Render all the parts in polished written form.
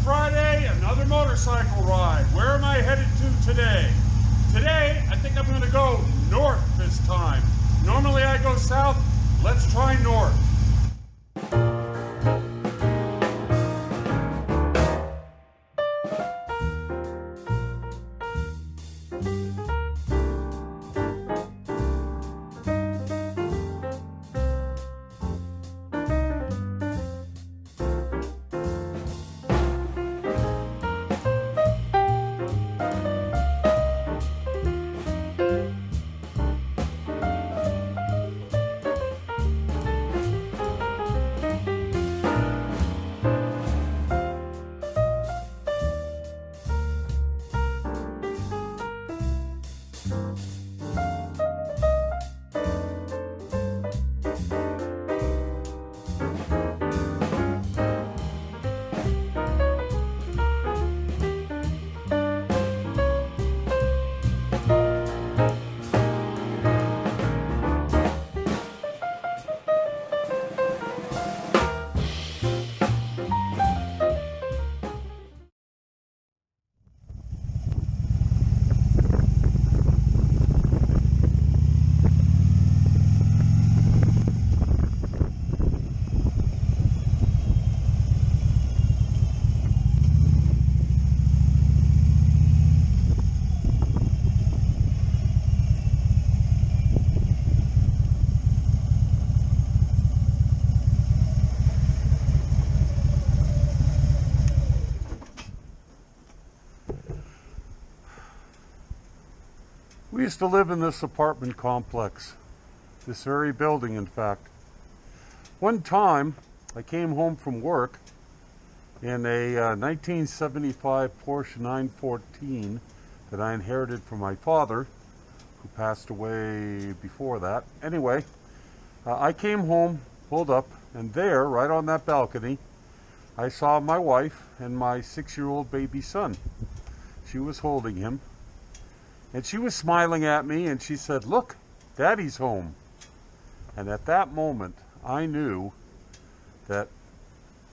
Friday, another motorcycle ride. Where am I headed to today? Today, I think I'm going to go north this time. Normally I go south. Let's try north. We used to live in this apartment complex, this very building, in fact. One time, I came home from work in a 1975 Porsche 914 that I inherited from my father, who passed away before that. Anyway, I came home, pulled up, and there, right on that balcony, I saw my wife and my 6-year-old baby son. She was holding him. And she was smiling at me, and she said, "Look, Daddy's home." And at that moment, I knew that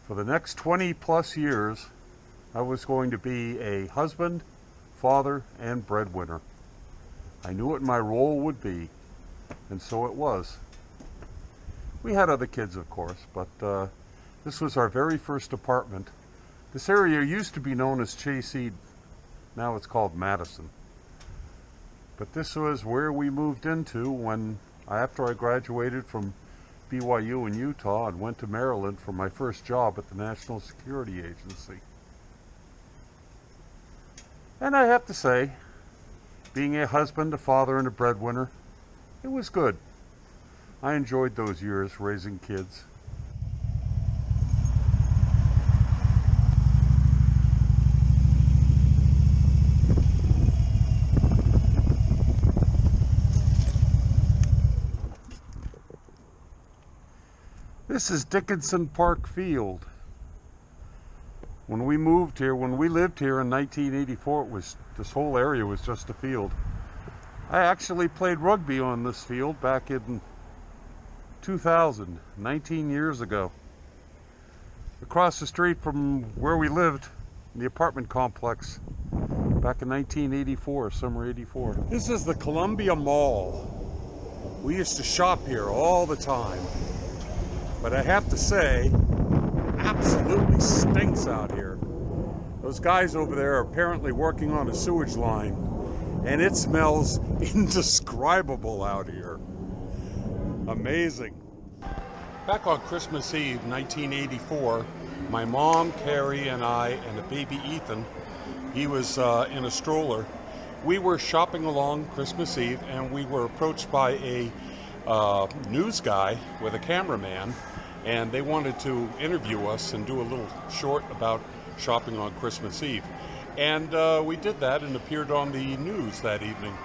for the next 20 plus years, I was going to be a husband, father, and breadwinner. I knew what my role would be, and so it was. We had other kids, of course, but this was our very first apartment. This area used to be known as Chase Eden. Now it's called Madison. But this was where we moved into when, after I graduated from BYU in Utah and went to Maryland for my first job at the National Security Agency. And I have to say, being a husband, a father, and a breadwinner, it was good. I enjoyed those years raising kids. This is Dickinson Park Field. When we moved here, when we lived here in 1984, this whole area was just a field. I actually played rugby on this field back in 2000, 19 years ago. Across the street from where we lived, in the apartment complex, back in 1984, summer 84. This is the Columbia Mall. We used to shop here all the time. But I have to say, absolutely stinks out here. Those guys over there are apparently working on a sewage line, and it smells indescribable out here. Amazing. Back on Christmas Eve, 1984, my mom, Carrie, and I, and a baby Ethan, he was in a stroller. We were shopping along Christmas Eve, and we were approached by a news guy with a cameraman, and they wanted to interview us and do a little short about shopping on Christmas Eve. And we did that and appeared on the news that evening.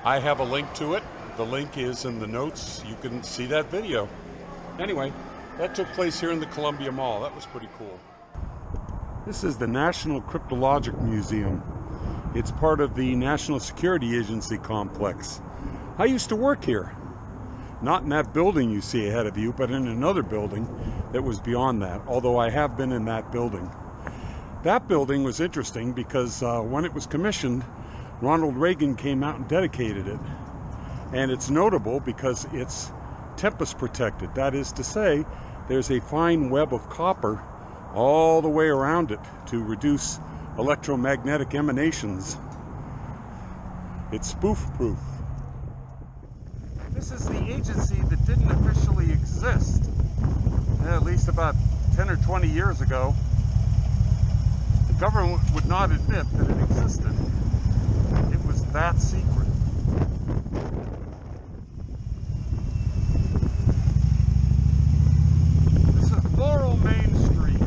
I have a link to it. The link is in the notes. You can see that video. Anyway, that took place here in the Columbia Mall. That was pretty cool. This is the National Cryptologic Museum. It's part of the National Security Agency complex. I used to work here. Not in that building you see ahead of you, but in another building that was beyond that, although I have been in that building. That building was interesting because when it was commissioned, Ronald Reagan came out and dedicated it. And it's notable because it's tempest protected. That is to say, there's a fine web of copper all the way around it to reduce electromagnetic emanations. It's spoof-proof. This is the agency that didn't officially exist. At least about 10 or 20 years ago. The government would not admit that it existed. It was that secret. This is Laurel Main Street.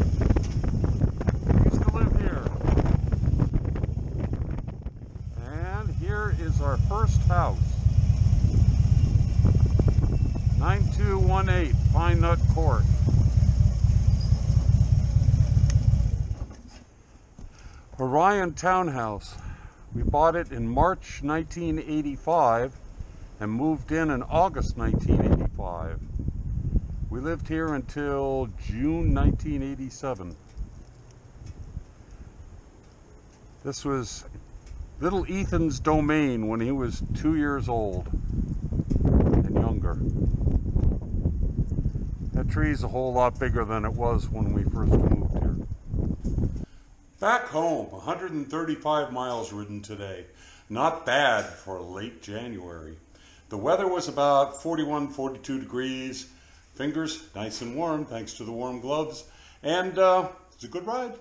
I used to live here. And here is our first house. 9218 Pine Nut Court. Orion Townhouse. We bought it in March 1985 and moved in August 1985. We lived here until June 1987. This was little Ethan's domain when he was 2 years old and younger. That tree's a whole lot bigger than it was when we first moved here. Back home, 135 miles ridden today. Not bad for late January. The weather was about 41, 42 degrees. Fingers nice and warm thanks to the warm gloves. And it's a good ride.